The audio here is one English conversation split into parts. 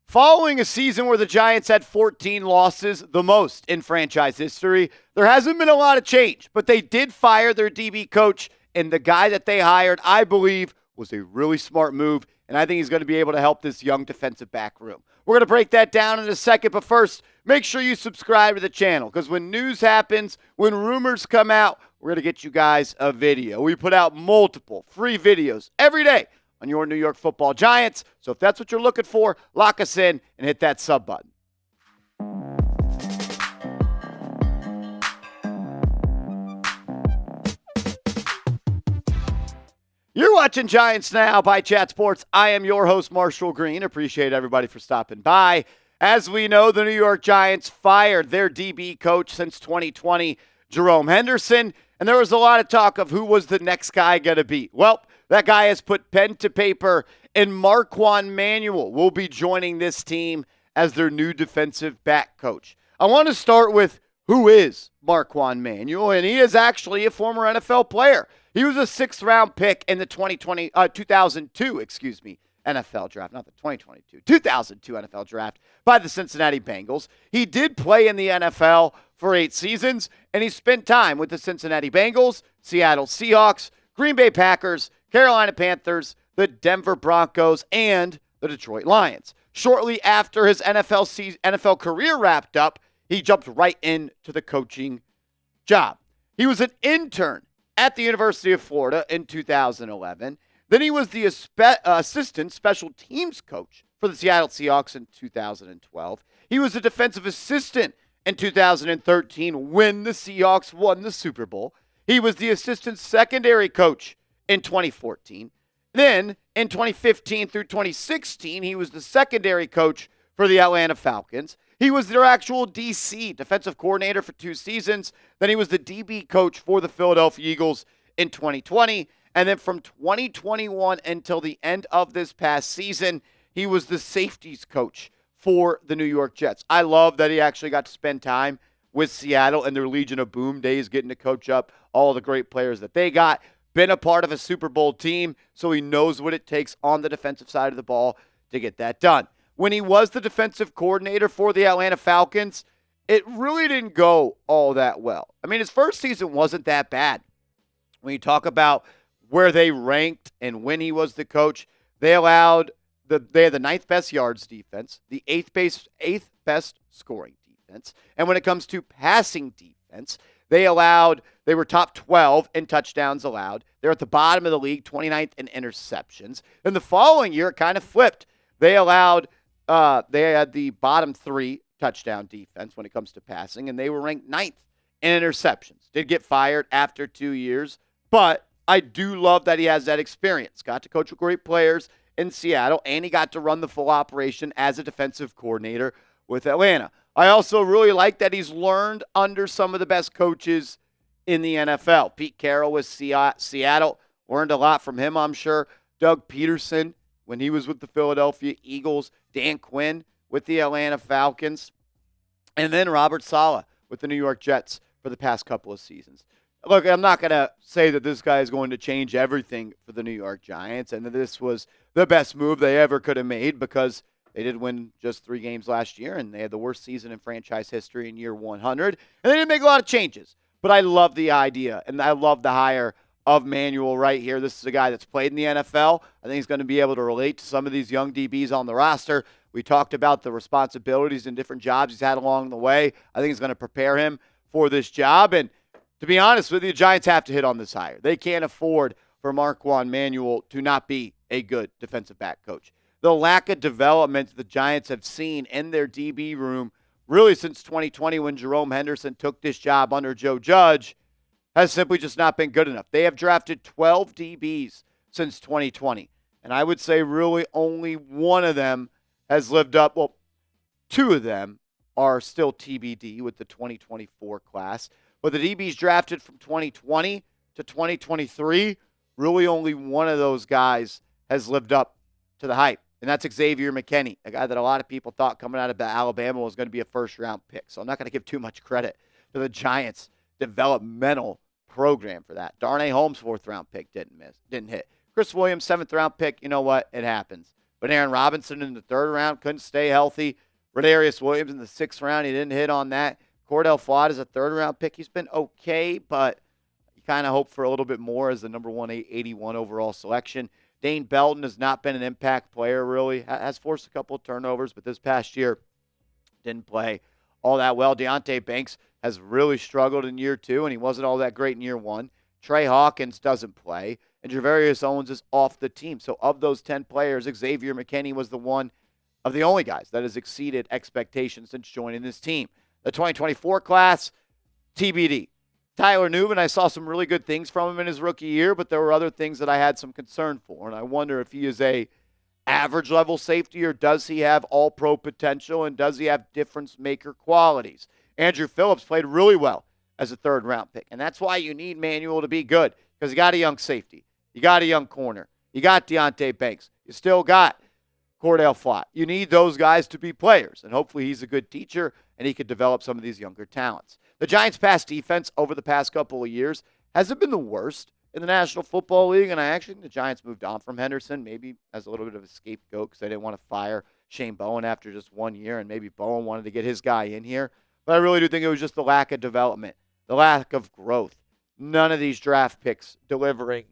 Following a season where the Giants had 14 losses, the most in franchise history, there hasn't been a lot of change, but they did fire their DB coach, and the guy that they hired, I believe, was a really smart move, and I think he's going to be able to help this young defensive back room. We're going to break that down in a second, but first, make sure you subscribe to the channel, because when news happens, when rumors come out, we're going to get you guys a video. We put out multiple free videos every day on your New York Football Giants. So if that's what you're looking for, lock us in and hit that sub button. You're watching Giants Now by Chat Sports. I am your host, Marshall Green. Appreciate everybody for stopping by. As we know, the New York Giants fired their DB coach since 2020, Jerome Henderson, and there was a lot of talk of who was the next guy going to be. Well, that guy has put pen to paper, and Marquan Manuel will be joining this team as their new defensive back coach. I want to start with who is Marquand Manuel, and he is actually a former NFL player. He was a sixth-round pick in the 2002 NFL draft, not the 2002 NFL draft by the Cincinnati Bengals. He did play in the NFL for 8 seasons, and he spent time with the Cincinnati Bengals, Seattle Seahawks, Green Bay Packers, Carolina Panthers, the Denver Broncos, and the Detroit Lions. Shortly after his NFL career wrapped up, he jumped right into the coaching job. He was an intern at the University of Florida in 2011. Then he was the assistant special teams coach for the Seattle Seahawks in 2012. He was a defensive assistant in 2013 when the Seahawks won the Super Bowl. He was the assistant secondary coach in 2014. Then, in 2015 through 2016, he was the secondary coach for the Atlanta Falcons. He was their actual DC, defensive coordinator, for 2 seasons. Then he was the DB coach for the Philadelphia Eagles in 2020. And then from 2021 until the end of this past season, he was the safeties coach for the New York Jets. I love that he actually got to spend time with Seattle and their Legion of Boom days, getting to coach up all the great players that they got. Been a part of a Super Bowl team, so he knows what it takes on the defensive side of the ball to get that done. When he was the defensive coordinator for the Atlanta Falcons, it really didn't go all that well. I mean, his first season wasn't that bad. When you talk about where they ranked and when he was the coach, they had the 9th best yards defense, the 8th best scoring defense, and when it comes to passing defense, they were top 12 in touchdowns allowed. They're at the bottom of the league, 29th in interceptions. And the following year, it kind of flipped. They had the bottom 3 touchdown defense when it comes to passing, and they were ranked 9th in interceptions. Did get fired after 2 years, but I do love that he has that experience. Got to coach with great players in Seattle, and he got to run the full operation as a defensive coordinator with Atlanta. I also really like that he's learned under some of the best coaches in the NFL. Pete Carroll with Seattle, learned a lot from him, I'm sure. Doug Peterson, when he was with the Philadelphia Eagles. Dan Quinn with the Atlanta Falcons. And then Robert Saleh with the New York Jets for the past couple of seasons. Look, I'm not going to say that this guy is going to change everything for the New York Giants and that this was the best move they ever could have made, because they did win just 3 games last year, and they had the worst season in franchise history in year 100. And they didn't make a lot of changes. But I love the idea, and I love the hire of Manuel right here. This is a guy that's played in the NFL. I think he's going to be able to relate to some of these young DBs on the roster. We talked about the responsibilities and different jobs he's had along the way. I think it's going to prepare him for this job. And to be honest with you, the Giants have to hit on this hire. They can't afford for Marquand Manuel to not be a good defensive back coach. The lack of development the Giants have seen in their DB room really since 2020 when Jerome Henderson took this job under Joe Judge has simply just not been good enough. They have drafted 12 DBs since 2020, and I would say really only one of them has lived up. Well, 2 of them are still TBD with the 2024 class, but the DBs drafted from 2020 to 2023, really only one of those guys has lived up to the hype. And that's Xavier McKinney, a guy that a lot of people thought coming out of Alabama was going to be a first-round pick. So I'm not going to give too much credit to the Giants' developmental program for that. Darnay Holmes, 4th-round pick, didn't hit. Chris Williams, 7th-round pick. You know what? It happens. But Aaron Robinson in the 3rd round couldn't stay healthy. Rodarius Williams in the 6th round, he didn't hit on that. Cordell Flott is a 3rd-round pick. He's been okay, but you kind of hope for a little bit more as the number 181 overall selection. Dane Belton has not been an impact player, really. Has forced a couple of turnovers, but this past year didn't play all that well. Deonte Banks has really struggled in year 2, and he wasn't all that great in year 1. Trey Hawkins doesn't play, and Javarius Owens is off the team. So of those 10 players, Xavier McKinney was the one of the only guys that has exceeded expectations since joining this team. The 2024 class, TBD. Tyler Newman, I saw some really good things from him in his rookie year, but there were other things that I had some concern for, and I wonder if he is a average level safety or does he have all-pro potential and does he have difference-maker qualities? Andrew Phillips played really well as a 3rd-round pick, and that's why you need Manuel to be good because you got a young safety. You got a young corner. You got Deonte Banks. You still got Cordell Flott. You need those guys to be players, and hopefully he's a good teacher and he could develop some of these younger talents. The Giants' pass defense over the past couple of years hasn't been the worst in the National Football League, and I actually think the Giants moved on from Henderson, maybe as a little bit of a scapegoat because they didn't want to fire Shane Bowen after just 1 year, and maybe Bowen wanted to get his guy in here. But I really do think it was just the lack of development, the lack of growth. None of these draft picks delivering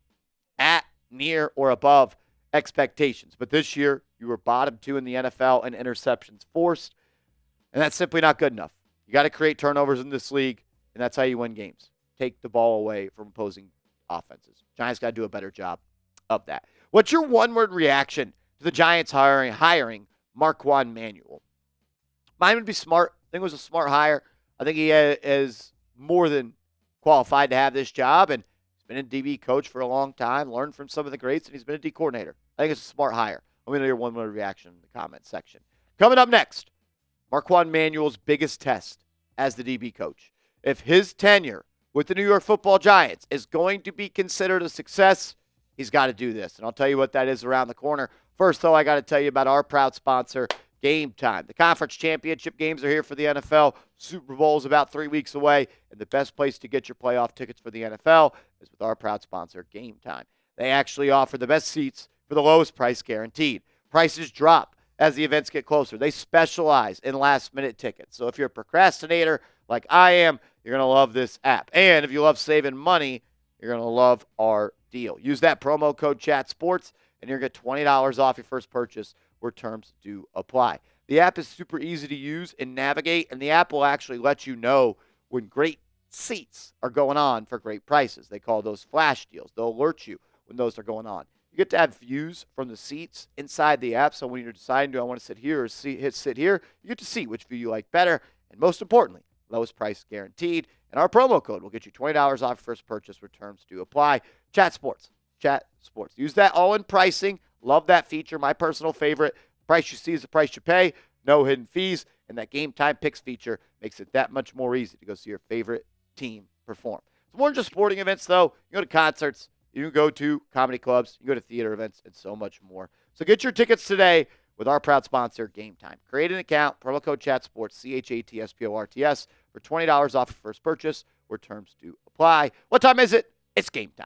at, near, or above expectations. But this year, you were bottom 2 in the NFL in interceptions forced, and that's simply not good enough. You got to create turnovers in this league, and that's how you win games. Take the ball away from opposing offenses. Giants got to do a better job of that. What's your one-word reaction to the Giants hiring Marquand Manuel? Mine would be smart. I think it was a smart hire. I think he is more than qualified to have this job, and he's been a DB coach for a long time, learned from some of the greats, and he's been a D coordinator. I think it's a smart hire. Let me know your one-word reaction in the comment section. Coming up next, Marquan Manuel's biggest test as the DB coach. If his tenure with the New York Football Giants is going to be considered a success, he's got to do this. And I'll tell you what that is around the corner. First, though, I got to tell you about our proud sponsor, Game Time. The conference championship games are here for the NFL. Super Bowl is about 3 weeks away, and the best place to get your playoff tickets for the NFL is with our proud sponsor, Game Time. They actually offer the best seats for the lowest price guaranteed. Prices drop as the events get closer. They specialize in last-minute tickets. So if you're a procrastinator like I am, you're going to love this app. And if you love saving money, you're going to love our deal. Use that promo code ChatSports, and you're going to get $20 off your first purchase where terms do apply. The app is super easy to use and navigate, and the app will actually let you know when great seats are going on for great prices. They call those flash deals. They'll alert you when those are going on. You get to have views from the seats inside the app, so when you're deciding, do I want to sit here or sit here, you get to see which view you like better, and most importantly, lowest price guaranteed. And our promo code will get you $20 off your first purchase where terms do apply. Chat Sports. Chat Sports. Use that all-in pricing. Love that feature. My personal favorite. Price you see is the price you pay. No hidden fees. And that Game Time Picks feature makes it that much more easy to go see your favorite team perform. It's more than just sporting events, though. You go to concerts. You can go to comedy clubs. You go to theater events and so much more. So get your tickets today with our proud sponsor, Game Time. Create an account. Promo code ChatSports, ChatSports, for $20 off your first purchase where terms do apply. What time is it? It's game time.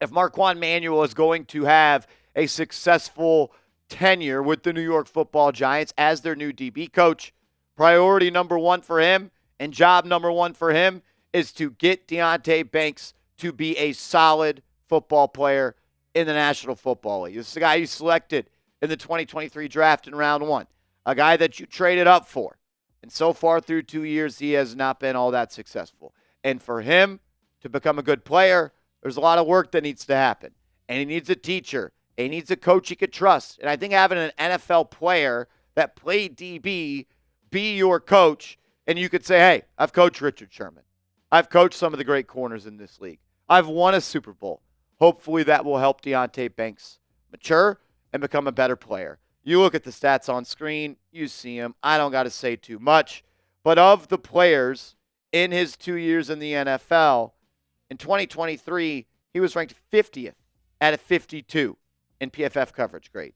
If Marquan Manuel is going to have a successful tenure with the New York Football Giants as their new DB coach, priority number one for him and job number one for him is to get Deonte Banks to be a solid football player in the National Football League. This is the guy you selected in the 2023 draft in round 1, a guy that you traded up for. And so far through 2 years, he has not been all that successful. And for him to become a good player, there's a lot of work that needs to happen. And he needs a teacher. And he needs a coach he could trust. And I think having an NFL player that played DB be your coach, and you could say, hey, I've coached Richard Sherman. I've coached some of the great corners in this league. I've won a Super Bowl. Hopefully that will help Deonte Banks mature and become a better player. You look at the stats on screen, you see him. I don't got to say too much. But of the players in his 2 years in the NFL, in 2023, he was ranked 50th out of 52 in PFF coverage grade.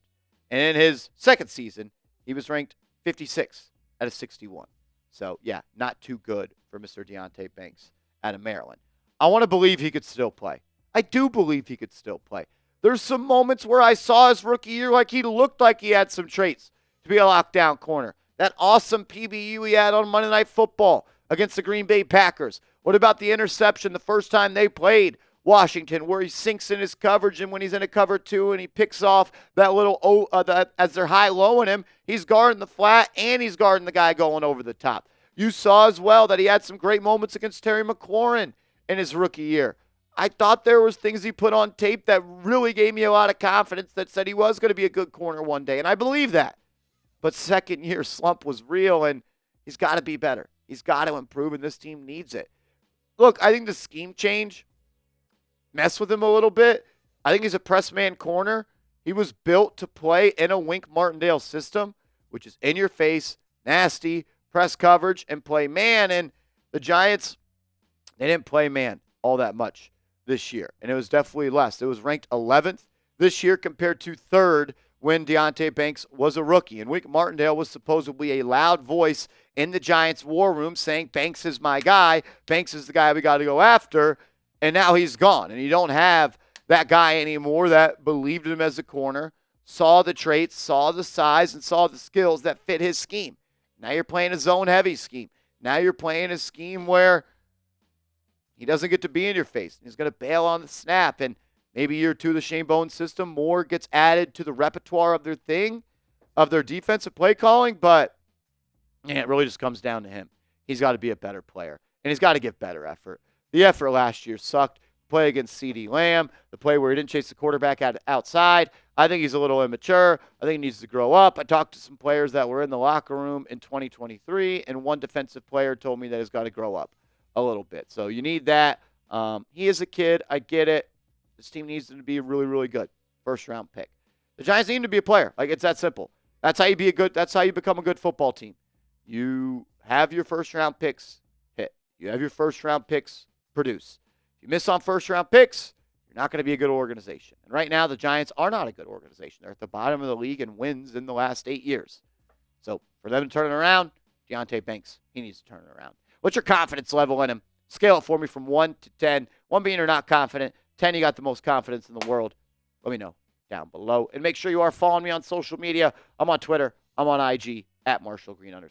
And in his second season, he was ranked 56th out of 61. So, yeah, not too good for Mr. Deontay Banks out of Maryland. I want to believe he could still play. I do believe he could still play. There's some moments where I saw his rookie year like he looked like he had some traits to be a lockdown corner. That awesome PBU he had on Monday Night Football against the Green Bay Packers. What about the interception the first time they played Washington, where he sinks in his coverage, and when he's in a cover two and he picks off that little as they're high-lowing him, he's guarding the flat and he's guarding the guy going over the top. You saw as well that he had some great moments against Terry McLaurin in his rookie year. I thought there was things he put on tape that really gave me a lot of confidence that said he was going to be a good corner one day, and I believe that. But second-year slump was real, and he's got to be better. He's got to improve, and this team needs it. Look, I think the scheme change messed with him a little bit. I think he's a press man corner. He was built to play in a Wink Martindale system, which is in your face, nasty, press coverage, and play man. And the Giants, they didn't play man all that much this year, and it was definitely less. It was ranked 11th this year compared to 3rd when Deonte Banks was a rookie. And Wink Martindale was supposedly a loud voice in the Giants' war room saying, Banks is my guy. Banks is the guy we got to go after. And now he's gone. And you don't have that guy anymore that believed in him as a corner, saw the traits, saw the size, and saw the skills that fit his scheme. Now you're playing a zone-heavy scheme. Now you're playing a scheme where he doesn't get to be in your face. He's going to bail on the snap. And maybe year 2 of the Shane Bowen system, more gets added to the repertoire of their thing, of their defensive play calling. But man, it really just comes down to him. He's got to be a better player, and he's got to give better effort. The effort last year sucked. Play against CeeDee Lamb, the play where he didn't chase the quarterback outside. I think he's a little immature. I think he needs to grow up. I talked to some players that were in the locker room in 2023, and one defensive player told me that he's got to grow up a little bit. So you need that. He is a kid. I get it. This team needs him to be really, really good. First-round pick. The Giants need him to be a player. Like, it's that simple. That's how you become a good football team. You have your first-round picks hit. You have your first-round picks produce. If you miss on first-round picks, you're not going to be a good organization. And right now, the Giants are not a good organization. They're at the bottom of the league in wins in the last 8 years. So for them to turn it around, Deontay Banks, he needs to turn it around. What's your confidence level in him? Scale it for me from 1 to 10. 1 being you're not confident. 10, you got the most confidence in the world. Let me know down below. And make sure you are following me on social media. I'm on Twitter. I'm on IG @MarshallGreen_.